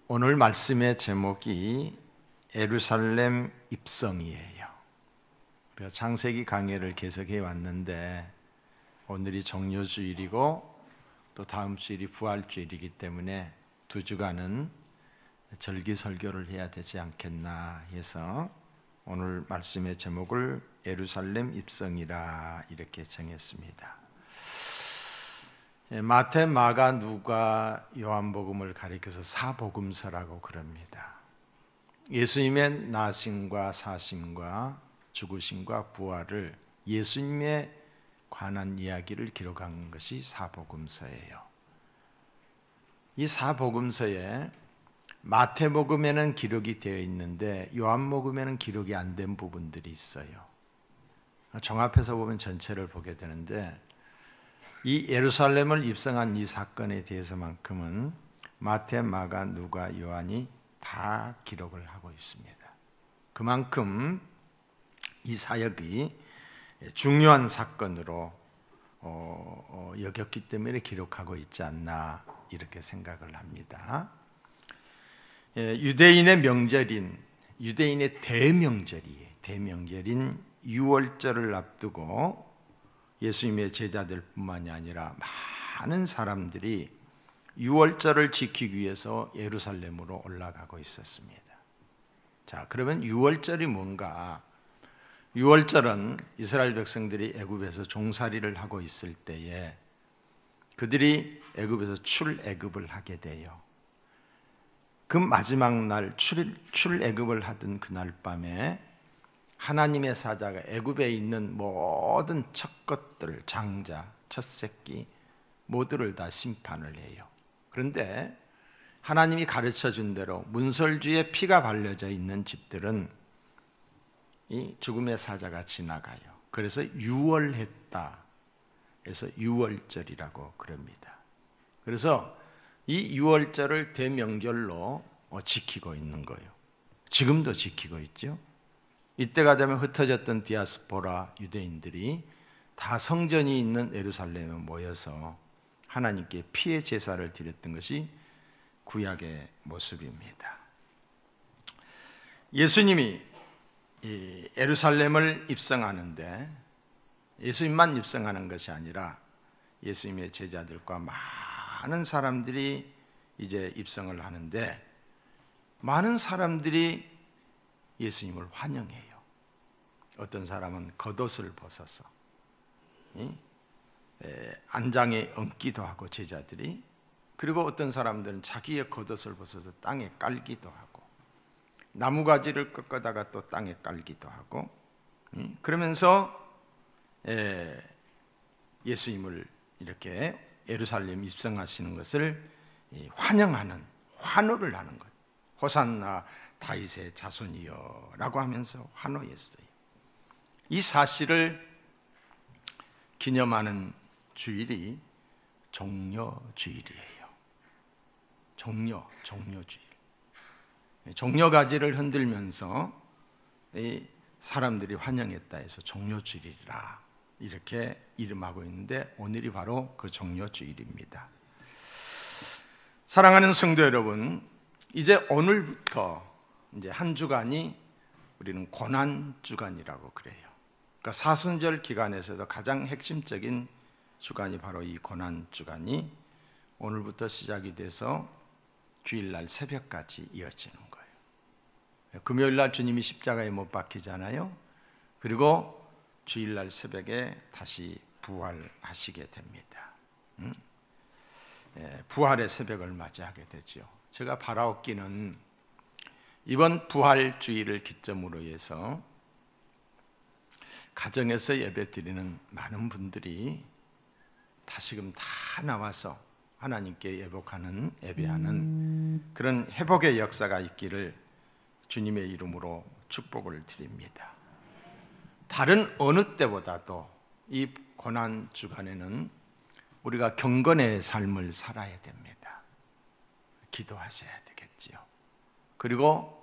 오늘 말씀의 제목이 예루살렘 입성이에요. 우리가 창세기 강해를 계속해 왔는데 오늘이 종료주일이고 또 다음 주일이 부활주일이기 때문에 두 주간은 절기설교를 해야 되지 않겠나 해서 오늘 말씀의 제목을 예루살렘 입성이라 이렇게 정했습니다. 마태, 마가, 누가, 요한복음을 가리켜서 사복음서라고 그럽니다. 예수님의 나심과 사심과 죽으심과 부활을 예수님에 관한 이야기를 기록한 것이 사복음서예요. 이 사복음서에 마태복음에는 기록이 되어 있는데 요한복음에는 기록이 안 된 부분들이 있어요. 종합해서 보면 전체를 보게 되는데 이 예루살렘을 입성한 이 사건에 대해서만큼은 마태, 마가, 누가, 요한이 다 기록을 하고 있습니다. 그만큼 이 사역이 중요한 사건으로 여겼기 때문에 기록하고 있지 않나 이렇게 생각을 합니다. 유대인의 명절인, 유대인의 대명절인 유월절을 앞두고 예수님의 제자들뿐만이 아니라 많은 사람들이 유월절을 지키기 위해서 예루살렘으로 올라가고 있었습니다. 자, 그러면 유월절이 뭔가? 유월절은 이스라엘 백성들이 애굽에서 종살이를 하고 있을 때에 그들이 애굽에서 출애굽을 하게 돼요. 그 마지막 날 출애굽을 하던 그날 밤에 하나님의 사자가 애굽에 있는 모든 첫 것들, 장자, 첫 새끼 모두를 다 심판을 해요. 그런데 하나님이 가르쳐준 대로 문설주에 피가 발려져 있는 집들은 이 죽음의 사자가 지나가요. 그래서 유월했다. 그래서 유월절이라고 그럽니다. 그래서 이 유월절을 대명절로 지키고 있는 거예요. 지금도 지키고 있죠. 이때가 되면 흩어졌던 디아스포라 유대인들이 다 성전이 있는 예루살렘에 모여서 하나님께 피의 제사를 드렸던 것이 구약의 모습입니다. 예수님이 이 예루살렘을 입성하는데 예수님만 입성하는 것이 아니라 예수님의 제자들과 많은 사람들이 이제 입성을 하는데 많은 사람들이 예수님을 환영해요. 어떤 사람은 겉옷을 벗어서 안장에 얹기도 하고 제자들이, 그리고 어떤 사람들은 자기의 겉옷을 벗어서 땅에 깔기도 하고 나무가지를 꺾어다가 또 땅에 깔기도 하고 그러면서 예수님을 이렇게 예루살렘 입성하시는 것을 환영하는, 환호를 하는 거예요. 호산나 다윗의 자손이여 라고 하면서 환호했어요. 이 사실을 기념하는 주일이 종려주일이에요. 종려주일. 종려가지를 흔들면서 이 사람들이 환영했다 해서 종려주일이라 이렇게 이름하고 있는데 오늘이 바로 그 종려주일입니다. 사랑하는 성도 여러분, 이제 오늘부터 이제 한 주간이 우리는 고난주간이라고 그래요. 그러니까 사순절 기간에서도 가장 핵심적인 주간이 바로 이 고난주간이 오늘부터 시작이 돼서 주일날 새벽까지 이어지는 거예요. 금요일날 주님이 십자가에 못 박히잖아요. 그리고 주일날 새벽에 다시 부활하시게 됩니다. 부활의 새벽을 맞이하게 되죠. 제가 바라옵기는 이번 부활주일을 기점으로 해서 가정에서 예배 드리는 많은 분들이 다시금 다 나와서 하나님께 예배하는 그런 회복의 역사가 있기를 주님의 이름으로 축복을 드립니다. 다른 어느 때보다도 이 고난주간에는 우리가 경건의 삶을 살아야 됩니다. 기도하셔야 되겠지요. 그리고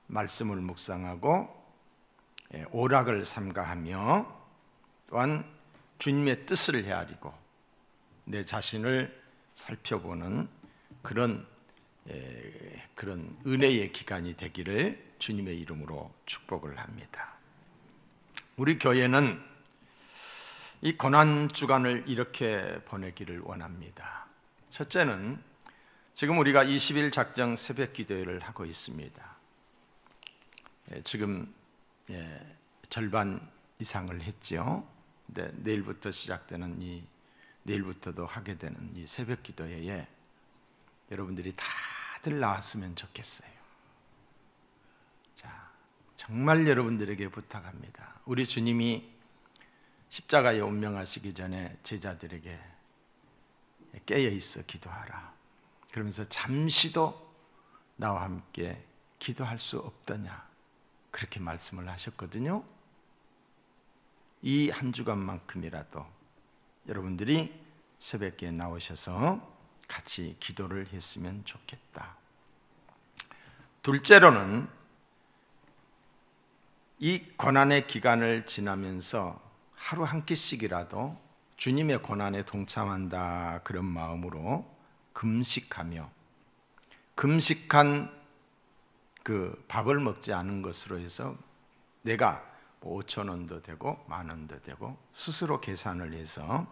말씀을 묵상하고 오락을 삼가하며 또한 주님의 뜻을 헤아리고 내 자신을 살펴보는 그런 그런 은혜의 기간이 되기를 주님의 이름으로 축복을 합니다. 우리 교회는 이 고난 주간을 이렇게 보내기를 원합니다. 첫째는 지금 우리가 20일 작정 새벽 기도회를 하고 있습니다. 지금 절반 이상을 했죠. 근데 내일부터 시작되는 내일부터도 하게 되는 이 새벽 기도회에 여러분들이 다들 나왔으면 좋겠어요. 자, 정말 여러분들에게 부탁합니다. 우리 주님이 십자가에 운명하시기 전에 제자들에게 깨어 있어 기도하라. 그러면서 잠시도 나와 함께 기도할 수 없더냐, 그렇게 말씀을 하셨거든요. 이 한 주간만큼이라도 여러분들이 새벽에 나오셔서 같이 기도를 했으면 좋겠다. 둘째로는 이 고난의 기간을 지나면서 하루 한 끼씩이라도 주님의 고난에 동참한다, 그런 마음으로 금식하며, 금식한 그 밥을 먹지 않은 것으로 해서 내가 5,000원도 되고 10,000원도 되고 스스로 계산을 해서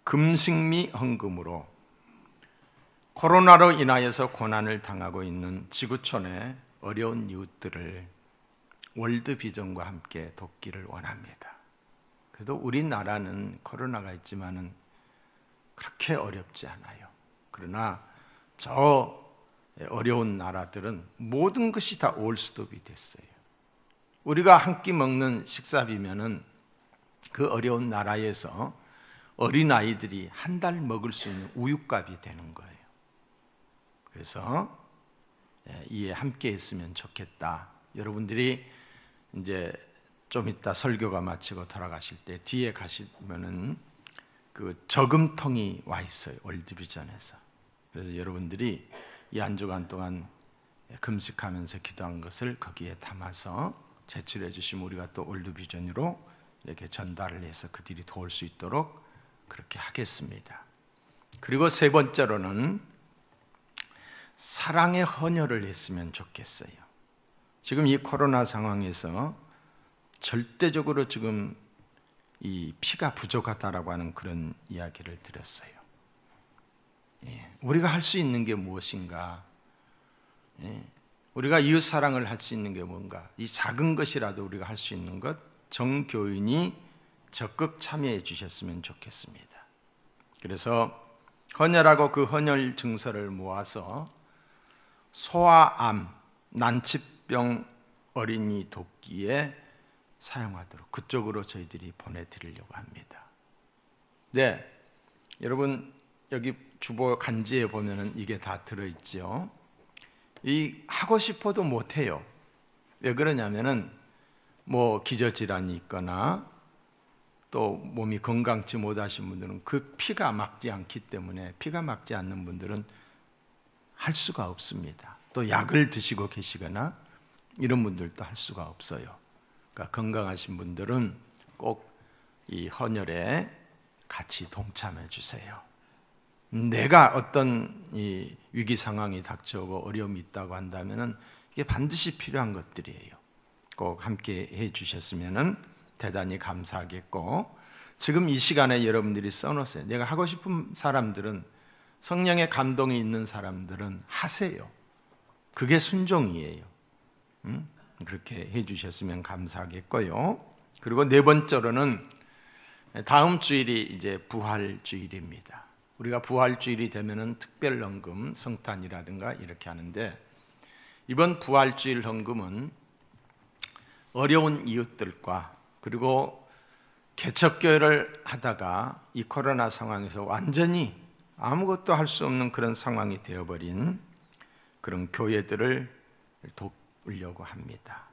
금식미 헌금으로 코로나로 인하여서 고난을 당하고 있는 지구촌의 어려운 이웃들을 월드비전과 함께 돕기를 원합니다. 그래도 우리나라는 코로나가 있지만은 그렇게 어렵지 않아요. 그러나 저 어려운 나라들은 모든 것이 다 올스톱이 됐어요. 우리가 한 끼 먹는 식사비면은 그 어려운 나라에서 어린아이들이 한 달 먹을 수 있는 우유값이 되는 거예요. 그래서 이에 함께 했으면 좋겠다. 여러분들이 이제 좀 이따 설교가 마치고 돌아가실 때 뒤에 가시면은 그 저금통이 와 있어요, 월드비전에서. 그래서 여러분들이 이 한 주간 동안 금식하면서 기도한 것을 거기에 담아서 제출해 주시면 우리가 또 월드비전으로 이렇게 전달을 해서 그들이 도울 수 있도록 그렇게 하겠습니다. 그리고 세 번째로는 사랑의 헌혈을 했으면 좋겠어요. 지금 이 코로나 상황에서 절대적으로 지금 이 피가 부족하다라고 하는 그런 이야기를 들었어요. 우리가 할 수 있는 게 무엇인가? 우리가 이웃 사랑을 할 수 있는 게 뭔가? 이 작은 것이라도 우리가 할 수 있는 것, 정교인이 적극 참여해 주셨으면 좋겠습니다. 그래서 헌혈하고 그 헌혈 증서를 모아서 소아암, 난치병 어린이 돕기에 사용하도록 그쪽으로 저희들이 보내드리려고 합니다. 네, 여러분 여기 주보 간지에 보면은 이게 다 들어있죠. 이 하고 싶어도 못해요. 왜 그러냐면은 뭐 기저질환이 있거나 또 몸이 건강치 못하신 분들은 그 피가 막지 않기 때문에, 피가 막지 않는 분들은 할 수가 없습니다. 또 약을 드시고 계시거나 이런 분들도 할 수가 없어요. 그러니까 건강하신 분들은 꼭 이 헌혈에 같이 동참해 주세요. 내가 어떤 이 위기 상황이 닥쳐오고 어려움이 있다고 한다면은 이게 반드시 필요한 것들이에요. 꼭 함께 해 주셨으면은 대단히 감사하겠고, 지금 이 시간에 여러분들이 써놓으세요. 내가 하고 싶은 사람들은, 성령의 감동이 있는 사람들은 하세요. 그게 순종이에요. 그렇게 해 주셨으면 감사하겠고요. 그리고 네 번째로는 다음 주일이 이제 부활주일입니다. 우리가 부활주일이 되면은 특별헌금, 성탄이라든가 이렇게 하는데, 이번 부활주일 헌금은 어려운 이웃들과, 그리고 개척교회를 하다가 이 코로나 상황에서 완전히 아무것도 할 수 없는 그런 상황이 되어버린 그런 교회들을 돕으려고 합니다.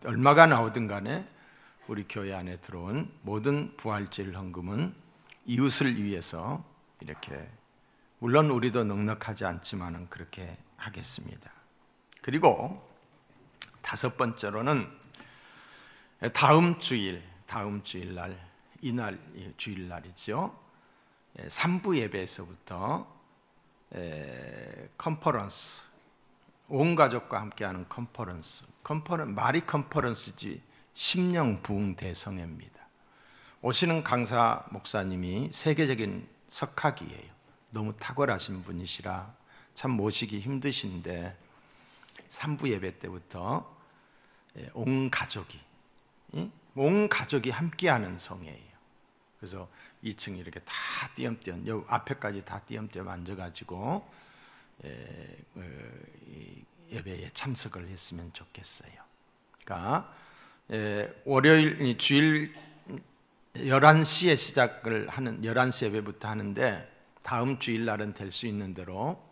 얼마가 나오든 간에 우리 교회 안에 들어온 모든 부활주일 헌금은 이웃을 위해서 이렇게, 물론 우리도 넉넉하지 않지만은 그렇게 하겠습니다. 그리고 다섯 번째로는 다음 주일날, 이날 주일날이죠. 3부 예배에서부터 컨퍼런스, 온 가족과 함께하는 컨퍼런스. 말이 컨퍼런스지 심령 부흥 대성회입니다. 오시는 강사 목사님이 세계적인 석학이에요. 너무 탁월하신 분이시라 참 모시기 힘드신데 3부 예배 때부터 온 가족이 함께하는 성회예요. 그래서 2층 이렇게 다 띄엄띄엄, 요 앞에까지 다 띄엄띄엄 앉아가지고 예배에 참석을 했으면 좋겠어요. 그러니까 월요일 주일 11시에 시작을 하는 11시 예배부터 하는데 다음 주일날은 될 수 있는 대로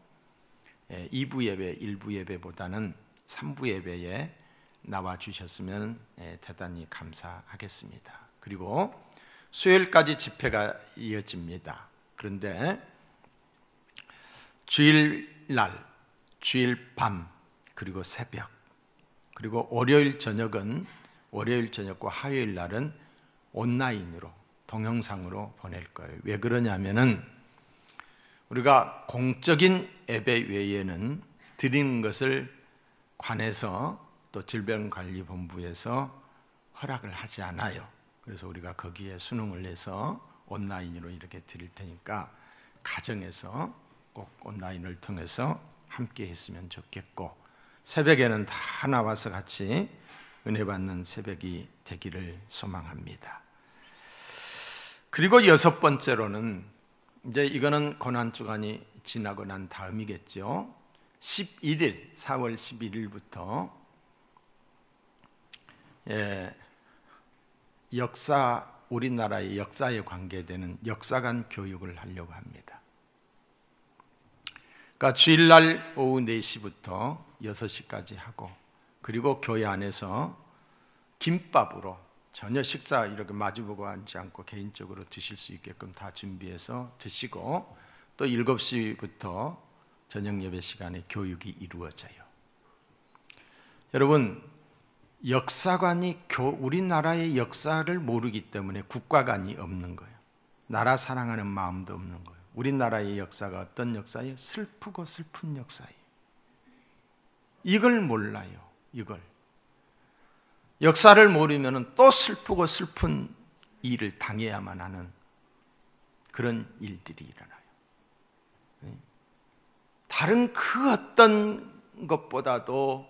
2부 예배, 1부 예배보다는 3부 예배에 나와 주셨으면 대단히 감사하겠습니다. 그리고 수요일까지 집회가 이어집니다. 그런데 주일날, 주일 밤, 그리고 새벽, 그리고 월요일 저녁과 화요일 날은 온라인으로, 동영상으로 보낼 거예요. 왜 그러냐면은 우리가 공적인 예배 외에는 드리는 것을 관에서 또 질병관리본부에서 허락을 하지 않아요. 그래서 우리가 거기에 순응을 해서 온라인으로 이렇게 드릴 테니까 가정에서 꼭 온라인을 통해서 함께 했으면 좋겠고, 새벽에는 다 나와서 같이 은혜 받는 새벽이 되기를 소망합니다. 그리고 6번째로는 이제 이거는 고난주간이 지나고 난 다음이겠죠. 11일, 4월 11일부터 우리나라의 역사에 관계되는 역사관 교육을 하려고 합니다. 그러니까 주일날 오후 4시부터 6시까지 하고, 그리고 교회 안에서 김밥으로 전혀 식사 이렇게 마주보고 앉지 않고 개인적으로 드실 수 있게끔 다 준비해서 드시고, 또 7시부터 저녁 예배 시간에 교육이 이루어져요. 여러분, 역사관이 우리나라의 역사를 모르기 때문에 국가관이 없는 거예요. 나라 사랑하는 마음도 없는 거예요. 우리나라의 역사가 어떤 역사예요? 슬프고 슬픈 역사예요. 이걸 몰라요. 이걸. 역사를 모르면 또 슬프고 슬픈 일을 당해야만 하는 그런 일들이 일어나요. 다른 그 어떤 것보다도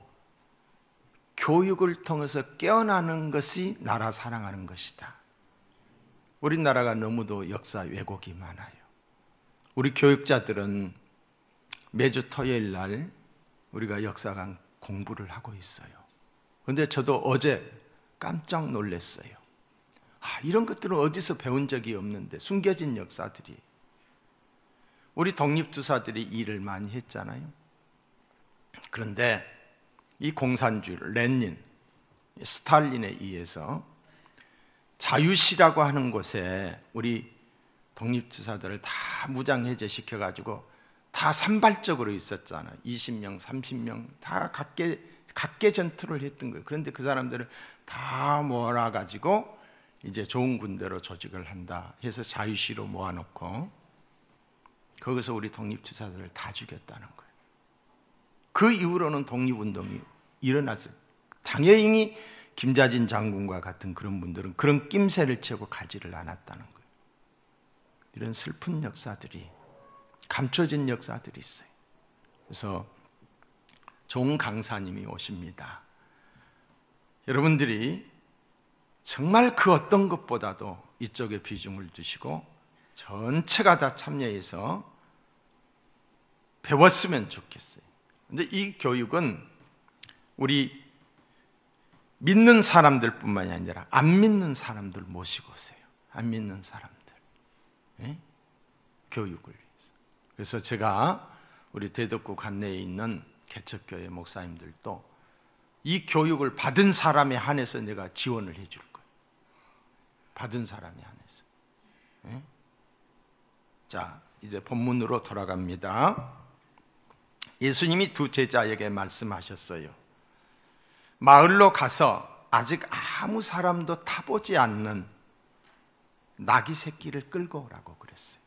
교육을 통해서 깨어나는 것이 나라 사랑하는 것이다. 우리나라가 너무도 역사 왜곡이 많아요. 우리 교육자들은 매주 토요일 날 우리가 역사관 공부를 하고 있어요. 그런데 저도 어제 깜짝 놀랐어요. 이런 것들은 어디서 배운 적이 없는데 숨겨진 역사들이. 우리 독립투사들이 일을 많이 했잖아요. 그런데 이 공산주의, 레닌, 스탈린에 의해서 자유시라고 하는 곳에 우리 독립투사들을 다 무장해제 시켜가지고 다 산발적으로 있었잖아요. 20명, 30명 다 각계 전투를 했던 거예요. 그런데 그 사람들을 다 몰아가지고 이제 좋은 군대로 조직을 한다 해서 자유시로 모아놓고 거기서 우리 독립투사들을 다 죽였다는 거예요. 그 이후로는 독립운동이 일어났어요. 당연히 김자진 장군과 같은 그런 분들은 그런 낌새를 채고 가지를 않았다는 거예요. 이런 슬픈 역사들이, 감춰진 역사들이 있어요. 그래서 종 강사님이 오십니다. 여러분들이 정말 그 어떤 것보다도 이쪽에 비중을 두시고 전체가 다 참여해서 배웠으면 좋겠어요. 근데 이 교육은 우리 믿는 사람들뿐만이 아니라 안 믿는 사람들 모시고 오세요. 안 믿는 사람들. 교육을 위해서. 그래서 제가 우리 대덕구 관내에 있는 개척교회 목사님들도 이 교육을 받은 사람에 한해서 내가 지원을 해줄 거예요. 받은 사람에 한해서. 자, 이제 본문으로 돌아갑니다. 예수님이 두 제자에게 말씀하셨어요. 마을로 가서 아직 아무 사람도 타보지 않는 나귀 새끼를 끌고 오라고 그랬어요.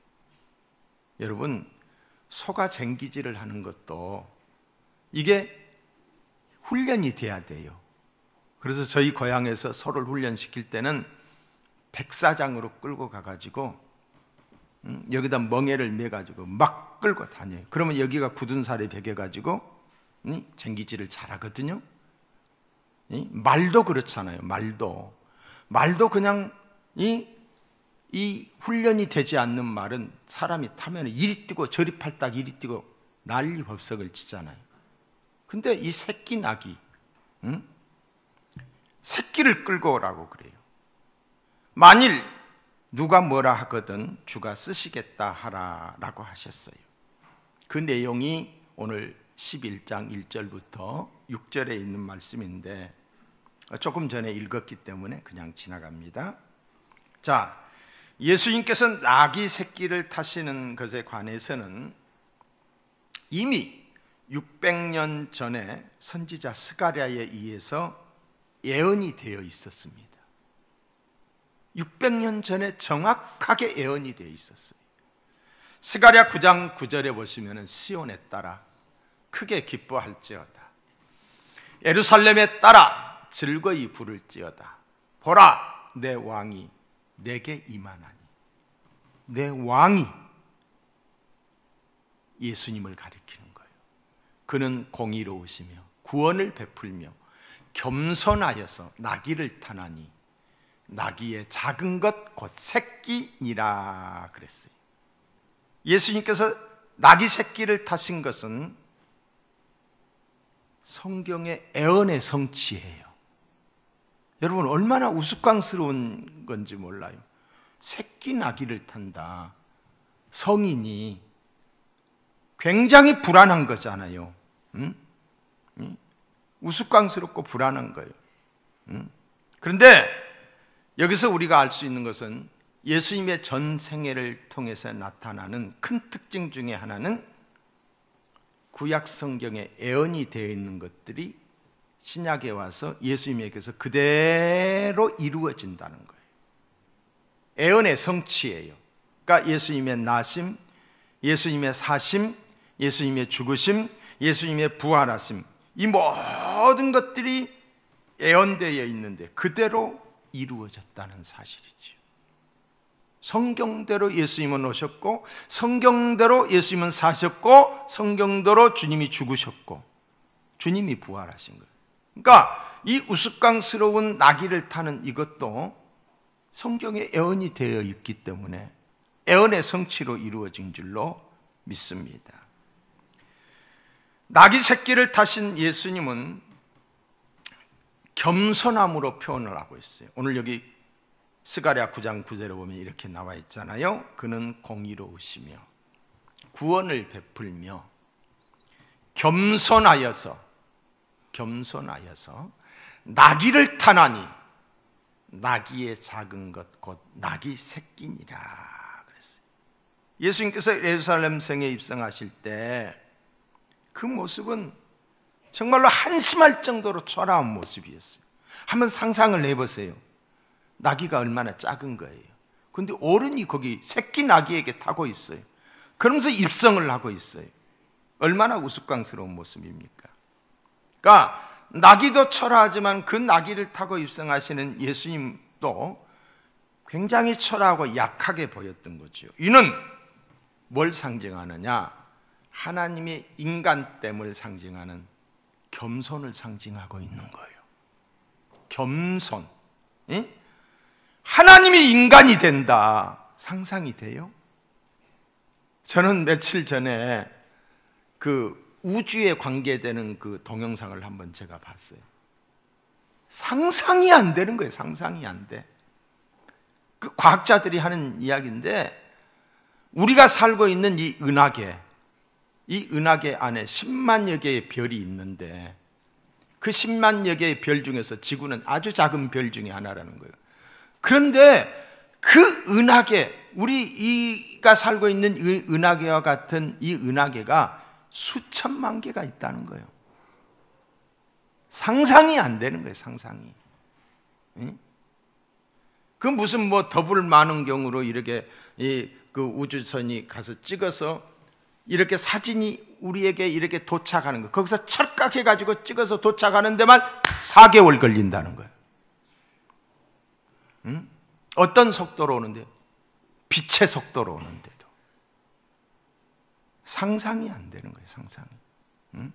여러분, 소가 쟁기질을 하는 것도 이게 훈련이 돼야 돼요. 그래서 저희 고향에서 소를 훈련시킬 때는 백사장으로 끌고 가가지고 여기다 멍에를 매가지고 막 끌고 다녀요. 그러면 여기가 굳은 살이 배겨가지고 쟁기질을 잘하거든요. 말도 그렇잖아요. 말도 그냥 이 훈련이 되지 않는 말은 사람이 타면 이리 뛰고 저리 팔딱 이리 뛰고 난리 법석을 치잖아요. 근데 이 새끼 낙이 새끼를 끌고 오라고 그래요. 만일 누가 뭐라 하거든 주가 쓰시겠다 하라라고 하셨어요. 그 내용이 오늘 11장 1절부터 6절에 있는 말씀인데 조금 전에 읽었기 때문에 그냥 지나갑니다. 자, 예수님께서 나귀 새끼를 타시는 것에 관해서는 이미 600년 전에 선지자 스가랴에 의해서 예언이 되어 있었습니다. 600년 전에 정확하게 예언이 되어 있었어요. 스가랴 9장 9절에 보시면 시온에 따라 크게 기뻐할지어다. 예루살렘에 따라 즐거이 부를지어다. 보라, 내 왕이 내게 임하나니. 내 왕이 예수님을 가리키는 거예요. 그는 공의로우시며 구원을 베풀며 겸손하여서 나귀를 타나니 나귀의 작은 것 곧 새끼니라 그랬어요. 예수님께서 나귀 새끼를 타신 것은 성경의 애언의 성취예요. 여러분 얼마나 우스꽝스러운 건지 몰라요. 새끼 나귀를 탄다. 성인이 굉장히 불안한 거잖아요. 우스꽝스럽고 불안한 거예요. 그런데 여기서 우리가 알 수 있는 것은 예수님의 전 생애를 통해서 나타나는 큰 특징 중에 하나는 구약 성경에 예언이 되어 있는 것들이 신약에 와서 예수님에게서 그대로 이루어진다는 거예요. 예언의 성취예요. 그러니까 예수님의 나심, 예수님의 사심, 예수님의 죽으심, 예수님의 부활하심, 이 모든 것들이 예언되어 있는데 그대로 이루어졌다는 사실이죠. 성경대로 예수님은 오셨고, 성경대로 예수님은 사셨고, 성경대로 주님이 죽으셨고, 주님이 부활하신 거예요. 그러니까 이 우스꽝스러운 나귀를 타는 이것도 성경에 예언이 되어 있기 때문에 예언의 성취로 이루어진 줄로 믿습니다. 나귀 새끼를 타신 예수님은 겸손함으로 표현을 하고 있어요. 오늘 여기 스가랴 9장 9절에 보면 이렇게 나와 있잖아요. 그는 공의로우시며 구원을 베풀며 겸손하여서 나귀를 타나니 나귀의 작은 것 곧 나귀 새끼니라 그랬어요. 예수님께서 예루살렘 성에 입성하실 때 그 모습은 정말로 한심할 정도로 초라한 모습이었어요. 한번 상상을 해보세요. 나귀가 얼마나 작은 거예요. 그런데 어른이 거기 새끼 나귀에게 타고 있어요. 그러면서 입성을 하고 있어요. 얼마나 우스꽝스러운 모습입니까? 그러니까 나귀도 초라하지만 그 나귀를 타고 입성하시는 예수님도 굉장히 초라하고 약하게 보였던 거죠. 이는 뭘 상징하느냐? 하나님의 인간됨을 상징하는 겸손을 상징하고 있는 거예요. 겸손. 하나님이 인간이 된다. 상상이 돼요? 저는 며칠 전에 그 우주에 관계되는 그 동영상을 한번 제가 봤어요. 상상이 안 되는 거예요. 상상이 안 돼. 그 과학자들이 하는 이야기인데 우리가 살고 있는 이 은하계 안에 10만여 개의 별이 있는데 그 10만여 개의 별 중에서 지구는 아주 작은 별 중에 하나라는 거예요. 그런데 그 은하계, 우리가 살고 있는 이 은하계와 같은 이 은하계가 수천만 개가 있다는 거예요. 상상이 안 되는 거예요. 상상이. 그 무슨 더블 만원경으로 이렇게 그 우주선이 가서 찍어서 이렇게 사진이 우리에게 이렇게 도착하는 거, 거기서 찰칵해가지고 찍어서 도착하는 데만 4개월 걸린다는 거예요. 응? 어떤 속도로 오는데요? 빛의 속도로 오는데도 상상이 안 되는 거예요. 상상이. 응?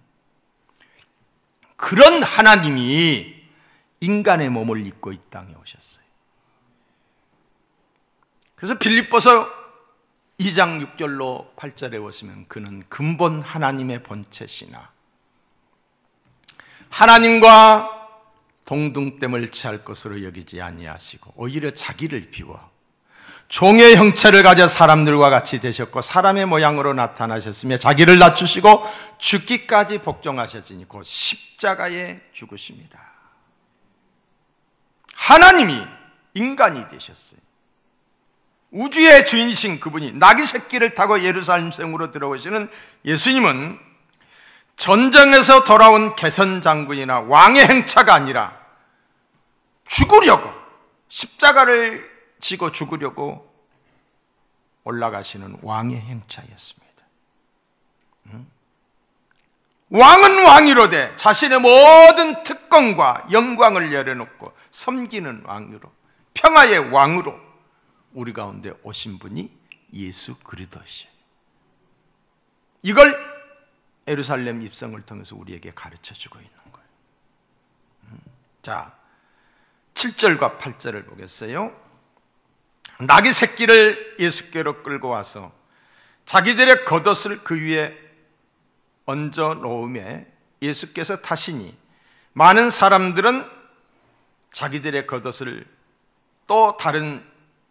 그런 하나님이 인간의 몸을 입고 이 땅에 오셨어요. 그래서 빌립보서 2장 6절로 8절에 보시면 그는 근본 하나님의 본체시나 하나님과 동등됨을 취할 것으로 여기지 아니하시고 오히려 자기를 비워 종의 형체를 가져 사람들과 같이 되셨고 사람의 모양으로 나타나셨으며 자기를 낮추시고 죽기까지 복종하셨으니 곧 십자가에 죽으심이라. 하나님이 인간이 되셨어요. 우주의 주인이신 그분이 나귀 새끼를 타고 예루살렘 성으로 들어오시는 예수님은 전쟁에서 돌아온 개선 장군이나 왕의 행차가 아니라 죽으려고, 십자가를 지고 죽으려고 올라가시는 왕의 행차였습니다. 왕은 왕이로되 자신의 모든 특권과 영광을 내려놓고 섬기는 왕으로, 평화의 왕으로 우리 가운데 오신 분이 예수 그리스도이셔요. 이걸 예루살렘 입성을 통해서 우리에게 가르쳐주고 있는 거예요. 자, 7절과 8절을 보겠어요. 나귀 새끼를 예수께로 끌고 와서 자기들의 겉옷을 그 위에 얹어 놓음에 예수께서 타시니 많은 사람들은 자기들의 겉옷을 또 다른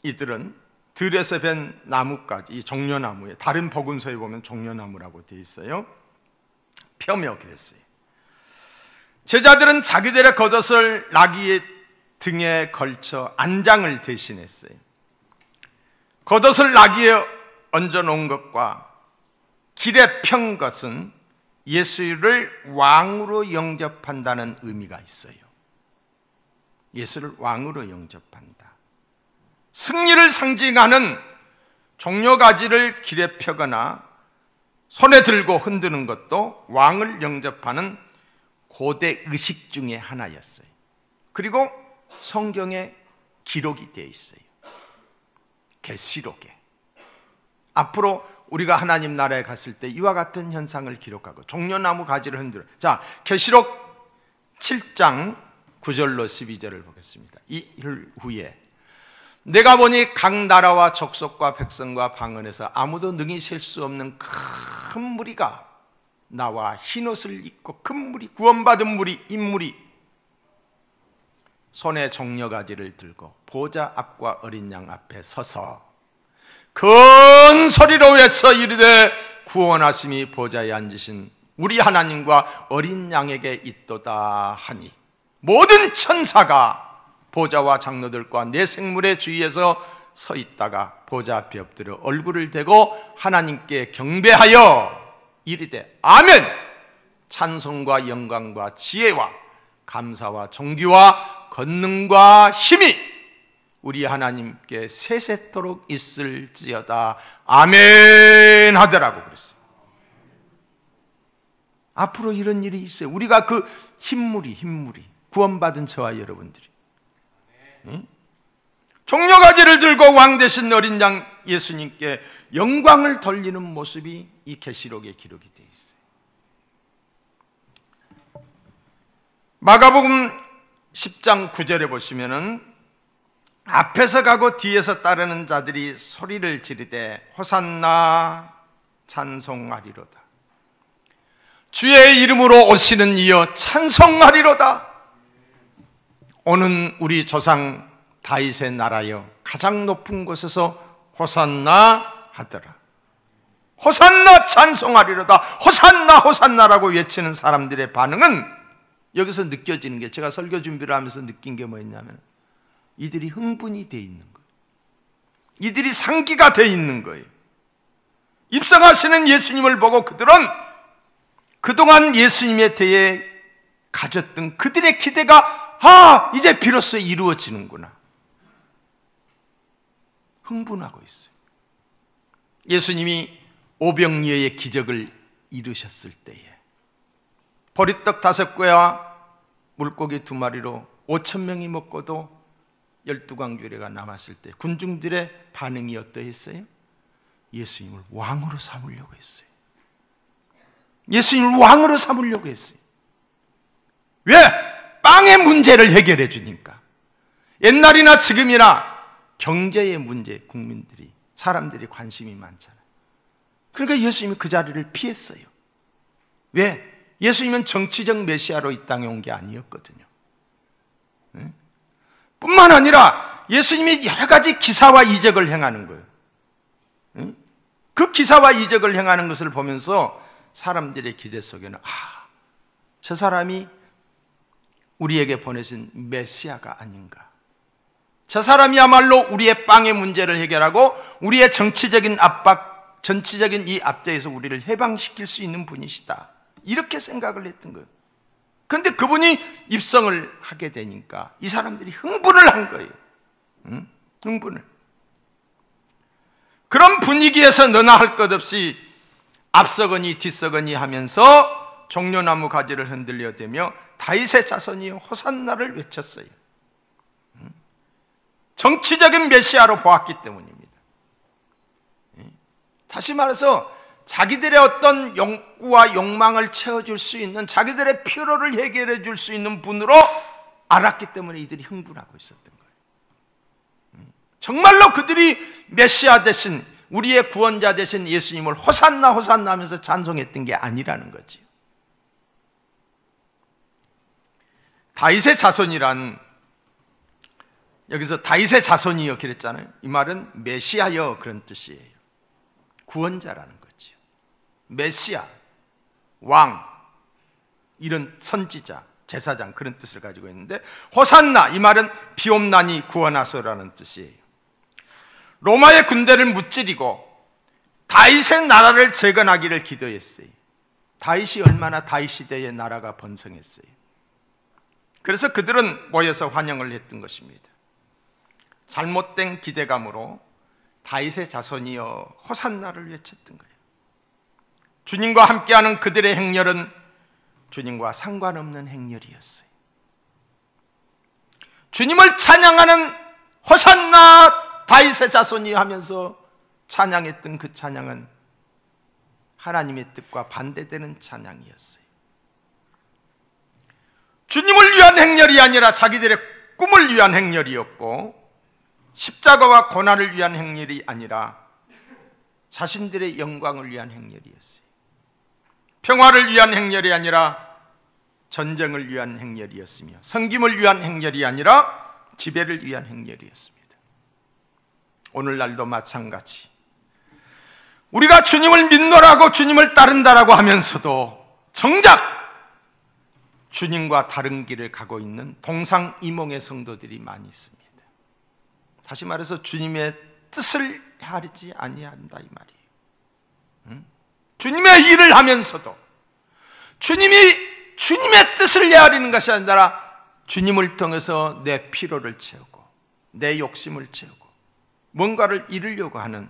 이들은 들에서 벤 나무까지, 이 종려나무에, 다른 복음서에 보면 종려나무라고 되어 있어요. 펴며 그랬어요. 제자들은 자기들의 겉옷을 나귀의 등에 걸쳐 안장을 대신했어요. 겉옷을 나귀에 얹어 놓은 것과 길에 편 것은 예수를 왕으로 영접한다는 의미가 있어요. 예수를 왕으로 영접한다. 승리를 상징하는 종려가지를 길에 펴거나 손에 들고 흔드는 것도 왕을 영접하는 고대 의식 중에 하나였어요. 그리고 성경에 기록이 되어 있어요. 계시록에. 앞으로 우리가 하나님 나라에 갔을 때 이와 같은 현상을 기록하고 종려나무 가지를 흔들어. 자, 계시록 7장 9절로 12절을 보겠습니다. 이일 후에 내가 보니 각 나라와 족속과 백성과 방언에서 아무도 능히 셀 수 없는 큰 무리가 나와 흰옷을 입고 큰 무리, 구원받은 무리, 인물이 손에 종려가지를 들고 보좌 앞과 어린 양 앞에 서서 큰 소리로 외쳐 이르되 구원하심이 보좌에 앉으신 우리 하나님과 어린 양에게 있도다 하니 모든 천사가 보좌와 장로들과 내 생물의 주위에서 서 있다가 보좌 앞에 엎드려 얼굴을 대고 하나님께 경배하여 이르되 아멘. 찬송과 영광과 지혜와 감사와 존귀와 권능과 힘이 우리 하나님께 세세토록 있을지어다 아멘 하더라고 그랬어요. 앞으로 이런 일이 있어요. 우리가 그 흰무리 구원받은 저와 여러분들이 종려가지를 들고 왕 되신 어린 양 예수님께 영광을 돌리는 모습이 이 계시록에 기록이 되어 있어요. 마가복음 10장 9절에 보시면은 앞에서 가고 뒤에서 따르는 자들이 소리를 지르되 호산나 찬송하리로다. 주의 이름으로 오시는 이여 찬송하리로다. 오는 우리 조상 다윗의 나라여 가장 높은 곳에서 호산나 하더라. 호산나 찬송하리로다. 호산나 호산나라고 외치는 사람들의 반응은 여기서 느껴지는 게, 제가 설교 준비를 하면서 느낀 게 뭐였냐면 이들이 흥분이 돼 있는 거예요. 이들이 상기가 돼 있는 거예요. 입성하시는 예수님을 보고 그들은 그동안 예수님에 대해 가졌던 그들의 기대가 이제 비로소 이루어지는구나. 흥분하고 있어요. 예수님이 오병이어의 기적을 이루셨을 때에 보리떡 5개와 물고기 2마리로 5,000명이 먹고도 12광주리가 남았을 때 군중들의 반응이 어떠했어요? 예수님을 왕으로 삼으려고 했어요. 예수님을 왕으로 삼으려고 했어요. 왜? 빵의 문제를 해결해 주니까. 옛날이나 지금이나 경제의 문제, 국민들이, 사람들이 관심이 많잖아요. 그러니까 예수님이 그 자리를 피했어요. 왜? 예수님은 정치적 메시아로 이 땅에 온 게 아니었거든요. 뿐만 아니라 예수님이 여러 가지 기사와 이적을 행하는 거예요. 그 기사와 이적을 행하는 것을 보면서 사람들의 기대 속에는 저 사람이 우리에게 보내신 메시아가 아닌가, 저 사람이야말로 우리의 빵의 문제를 해결하고 우리의 정치적인 압박, 전치적인 이 압제에서 우리를 해방시킬 수 있는 분이시다, 이렇게 생각을 했던 거예요. 그런데 그분이 입성을 하게 되니까 이 사람들이 흥분을 한 거예요. 흥분을. 그런 분위기에서 너나 할 것 없이 앞서거니 뒤서거니 하면서 종려나무 가지를 흔들려대며 다윗의 자손이여 호산나를 외쳤어요. 정치적인 메시아로 보았기 때문입니다. 다시 말해서 자기들의 어떤 욕구와 욕망을 채워줄 수 있는, 자기들의 피로를 해결해 줄 수 있는 분으로 알았기 때문에 이들이 흥분하고 있었던 거예요. 정말로 그들이 메시아 대신, 우리의 구원자 대신 예수님을 호산나 호산나 하면서 찬송했던 게 아니라는 거지요. 다윗의 자손이란, 여기서 다윗의 자손이여 그랬잖아요. 이 말은 메시아여 그런 뜻이에요. 구원자라는 거지요. 메시아, 왕, 이런 선지자, 제사장, 그런 뜻을 가지고 있는데, 호산나, 이 말은 비옵나니 구원하소라는 뜻이에요. 로마의 군대를 무찌르고 다윗의 나라를 재건하기를 기도했어요. 다윗이 얼마나 다윗 시대의 나라가 번성했어요. 그래서 그들은 모여서 환영을 했던 것입니다. 잘못된 기대감으로 다윗의 자손이여 호산나를 외쳤던 거예요. 주님과 함께하는 그들의 행렬은 주님과 상관없는 행렬이었어요. 주님을 찬양하는 호산나 다윗의 자손이 하면서 찬양했던 그 찬양은 하나님의 뜻과 반대되는 찬양이었어요. 주님을 위한 행렬이 아니라 자기들의 꿈을 위한 행렬이었고, 십자가와 고난을 위한 행렬이 아니라 자신들의 영광을 위한 행렬이었어요. 평화를 위한 행렬이 아니라 전쟁을 위한 행렬이었으며, 섬김을 위한 행렬이 아니라 지배를 위한 행렬이었습니다. 오늘날도 마찬가지, 우리가 주님을 믿노라고 주님을 따른다라고 하면서도 정작 주님과 다른 길을 가고 있는 동상이몽의 성도들이 많이 있습니다. 다시 말해서 주님의 뜻을 헤아리지 아니한다, 이 말이에요. 주님의 일을 하면서도 주님의 뜻을 헤아리는 것이 아니라 주님을 통해서 내 피로를 채우고 내 욕심을 채우고 뭔가를 이루려고 하는,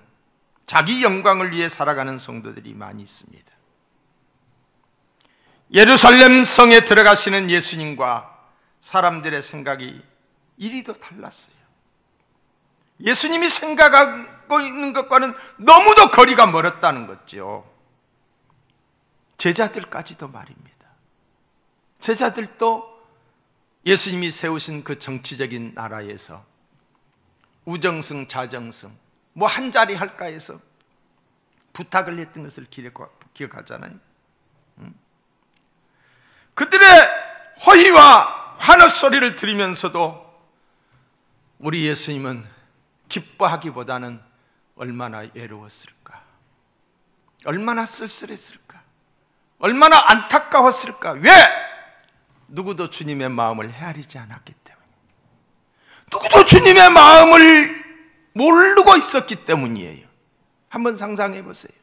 자기 영광을 위해 살아가는 성도들이 많이 있습니다. 예루살렘 성에 들어가시는 예수님과 사람들의 생각이 이리도 달랐어요. 예수님이 생각하고 있는 것과는 너무도 거리가 멀었다는 거죠. 제자들까지도 말입니다. 제자들도 예수님이 세우신 그 정치적인 나라에서 우정승, 좌정승, 뭐 한 자리 할까 해서 부탁을 했던 것을 기억하잖아요. 그들의 호의와 환호 소리를 들으면서도 우리 예수님은 기뻐하기보다는 얼마나 외로웠을까, 얼마나 쓸쓸했을까, 얼마나 안타까웠을까. 왜? 누구도 주님의 마음을 헤아리지 않았기 때문에, 누구도 주님의 마음을 모르고 있었기 때문이에요. 한번 상상해 보세요.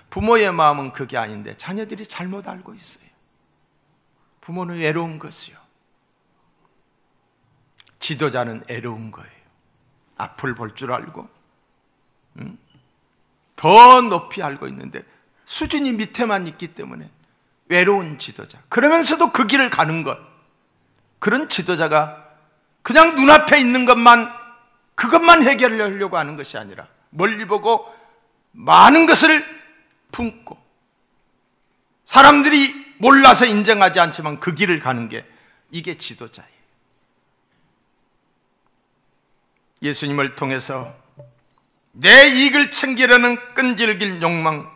부모의 마음은 그게 아닌데 자녀들이 잘못 알고 있어요. 부모는 외로운 것이요, 지도자는 애로운 거예요. 앞을 볼 줄 알고 더 높이 알고 있는데 수준이 밑에만 있기 때문에 외로운 지도자, 그러면서도 그 길을 가는 것, 그런 지도자가 그냥 눈앞에 있는 것만, 그것만 해결하려고 하는 것이 아니라 멀리 보고 많은 것을 품고 사람들이 몰라서 인정하지 않지만 그 길을 가는 게, 이게 지도자예요. 예수님을 통해서 내 이익을 챙기려는 끈질긴 욕망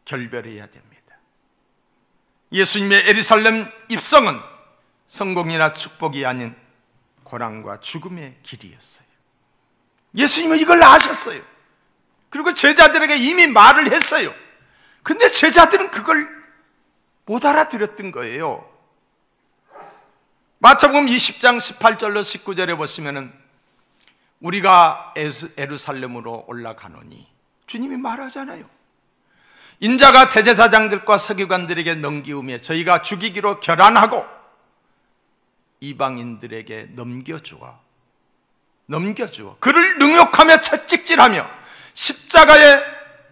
결별해야 됩니다. 예수님의 예루살렘 입성은 성공이나 축복이 아닌 고난과 죽음의 길이었어요. 예수님은 이걸 아셨어요. 그리고 제자들에게 이미 말을 했어요. 근데 제자들은 그걸 못 알아들었던 거예요. 마태복음 20장 18절로 19절에 보시면은 우리가 예루살렘으로 올라가노니, 주님이 말하잖아요. 인자가 대제사장들과 서기관들에게 넘기우며 저희가 죽이기로 결안하고 이방인들에게 넘겨주어 그를 능욕하며 채찍질하며 십자가에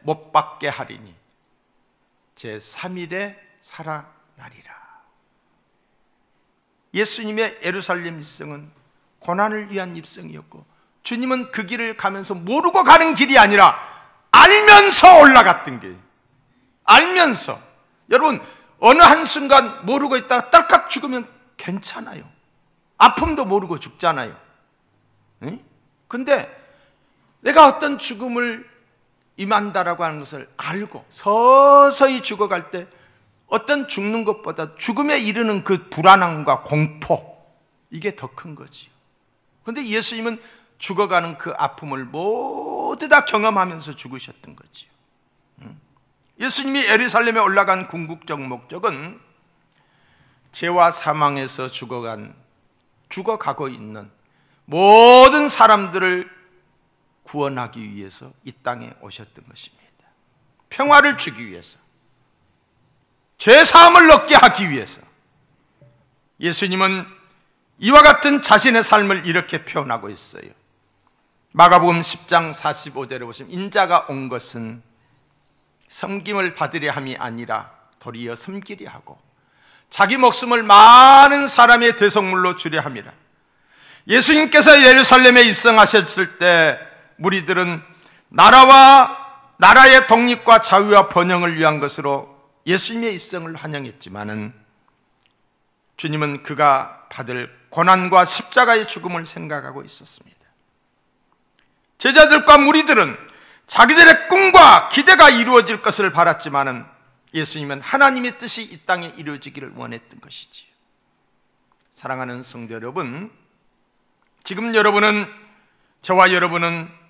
못 박게 하리니 제3일에 살아나리라. 예수님의 예루살렘 입성은 고난을 위한 입성이었고, 주님은 그 길을 가면서 모르고 가는 길이 아니라 알면서 올라갔던 길. 알면서. 여러분, 어느 한순간 모르고 있다가 딸깍 죽으면 괜찮아요. 아픔도 모르고 죽잖아요. 근데 내가 어떤 죽음을 임한다라고 하는 것을 알고 서서히 죽어갈 때 어떤 죽는 것보다 죽음에 이르는 그 불안함과 공포, 이게 더 큰 거지요. 그런데 예수님은 죽어가는 그 아픔을 모두 다 경험하면서 죽으셨던 거지요. 예수님이 예루살렘에 올라간 궁극적 목적은 죄와 사망에서 죽어가고 있는 모든 사람들을 구원하기 위해서 이 땅에 오셨던 것입니다. 평화를 주기 위해서, 죄사함을 얻게 하기 위해서. 예수님은 이와 같은 자신의 삶을 이렇게 표현하고 있어요. 마가복음 10장 45절에 보시면 인자가 온 것은 섬김을 받으려 함이 아니라 도리어 섬기려 하고 자기 목숨을 많은 사람의 대속물로 주려 함이라. 예수님께서 예루살렘에 입성하셨을 때 무리들은 나라의 독립과 자유와 번영을 위한 것으로 예수님의 입성을 환영했지만은, 주님은 그가 받을 고난과 십자가의 죽음을 생각하고 있었습니다. 제자들과 무리들은 자기들의 꿈과 기대가 이루어질 것을 바랐지만은, 예수님은 하나님의 뜻이 이 땅에 이루어지기를 원했던 것이지요. 사랑하는 성도 여러분, 지금 저와 여러분은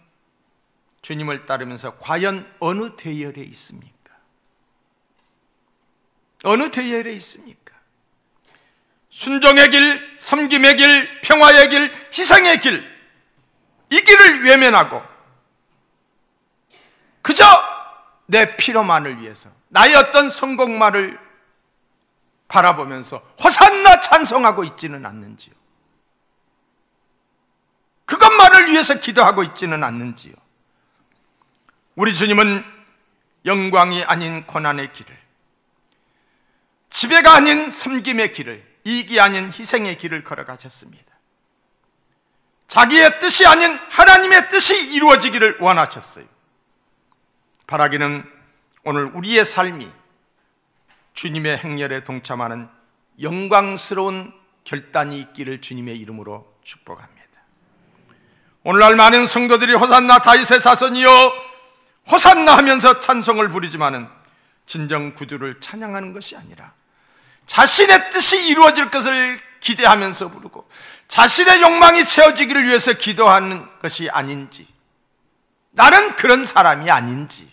주님을 따르면서 과연 어느 대열에 있습니까? 어느 대열에 있습니까? 순종의 길, 섬김의 길, 평화의 길, 희생의 길, 이 길을 외면하고 그저 내 피로만을 위해서, 나의 어떤 성공만을 바라보면서 호산나 찬송하고 있지는 않는지요? 그것만을 위해서 기도하고 있지는 않는지요? 우리 주님은 영광이 아닌 고난의 길을, 지배가 아닌 섬김의 길을, 이익이 아닌 희생의 길을 걸어가셨습니다. 자기의 뜻이 아닌 하나님의 뜻이 이루어지기를 원하셨어요. 바라기는 오늘 우리의 삶이 주님의 행렬에 동참하는 영광스러운 결단이 있기를 주님의 이름으로 축복합니다. 오늘날 많은 성도들이 호산나 다윗의 자손이여 호산나 하면서 찬송을 부르지만은 진정 구주를 찬양하는 것이 아니라 자신의 뜻이 이루어질 것을 기대하면서 부르고 자신의 욕망이 채워지기를 위해서 기도하는 것이 아닌지, 나는 그런 사람이 아닌지,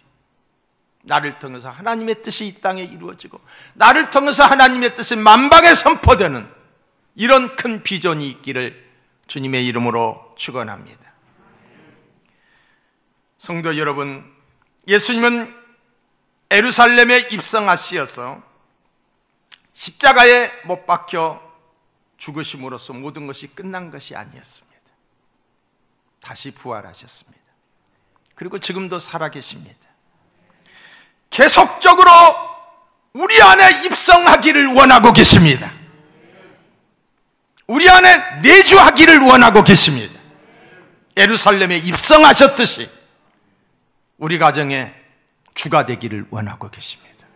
나를 통해서 하나님의 뜻이 이 땅에 이루어지고 나를 통해서 하나님의 뜻이 만방에 선포되는 이런 큰 비전이 있기를 주님의 이름으로 축원합니다. 성도 여러분, 예수님은 예루살렘에 입성하시어서 십자가에 못 박혀 죽으심으로써 모든 것이 끝난 것이 아니었습니다. 다시 부활하셨습니다. 그리고 지금도 살아계십니다. 계속적으로 우리 안에 입성하기를 원하고 계십니다. 우리 안에 내주하기를 원하고 계십니다. 예루살렘에 입성하셨듯이 우리 가정에 주가 되기를 원하고 계십니다.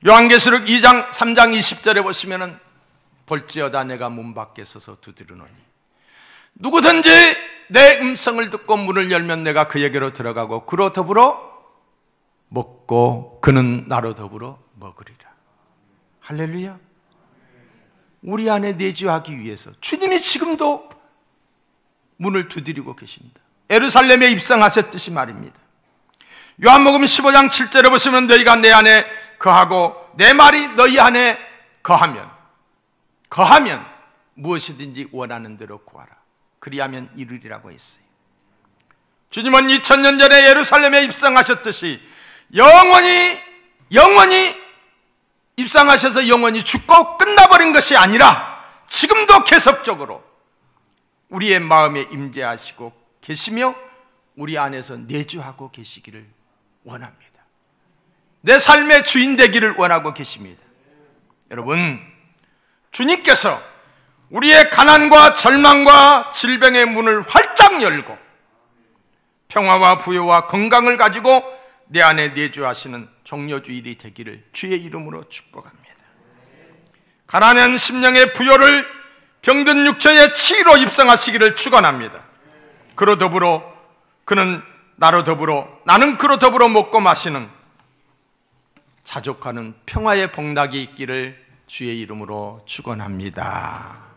요한계시록 2장 3장 20절에 보시면은 볼지어다 내가 문 밖에 서서 두드리노니 누구든지 내 음성을 듣고 문을 열면 내가 그에게로 들어가고 그로 더불어 먹고 그는 나로 더불어 먹으리라. 할렐루야. 우리 안에 내주하기 위해서 주님이 지금도 문을 두드리고 계십니다. 예루살렘에 입성하셨듯이 말입니다. 요한복음 15장 7절에 보시면 너희가 내 안에 거하고 내 말이 너희 안에 거하면 무엇이든지 원하는 대로 구하라. 그리하면 이루리라고 했어요. 주님은 2000년 전에 예루살렘에 입성하셨듯이 영원히 입성하셔서 영원히 죽고 끝나버린 것이 아니라 지금도 계속적으로 우리의 마음에 임재하시고 계시며 우리 안에서 내주하고 계시기를 원합니다. 내 삶의 주인 되기를 원하고 계십니다. 여러분, 주님께서 우리의 가난과 절망과 질병의 문을 활짝 열고 평화와 부요와 건강을 가지고 내 안에 내주하시는 종려주일이 되기를 주의 이름으로 축복합니다. 가난한 심령의 부요를 병든 육체의 치유로 입성하시기를 축원합니다. 그로 더불어 그는 나로 더불어 나는 그로 더불어 먹고 마시는 자족하는 평화의 복락이 있기를 주의 이름으로 축원합니다.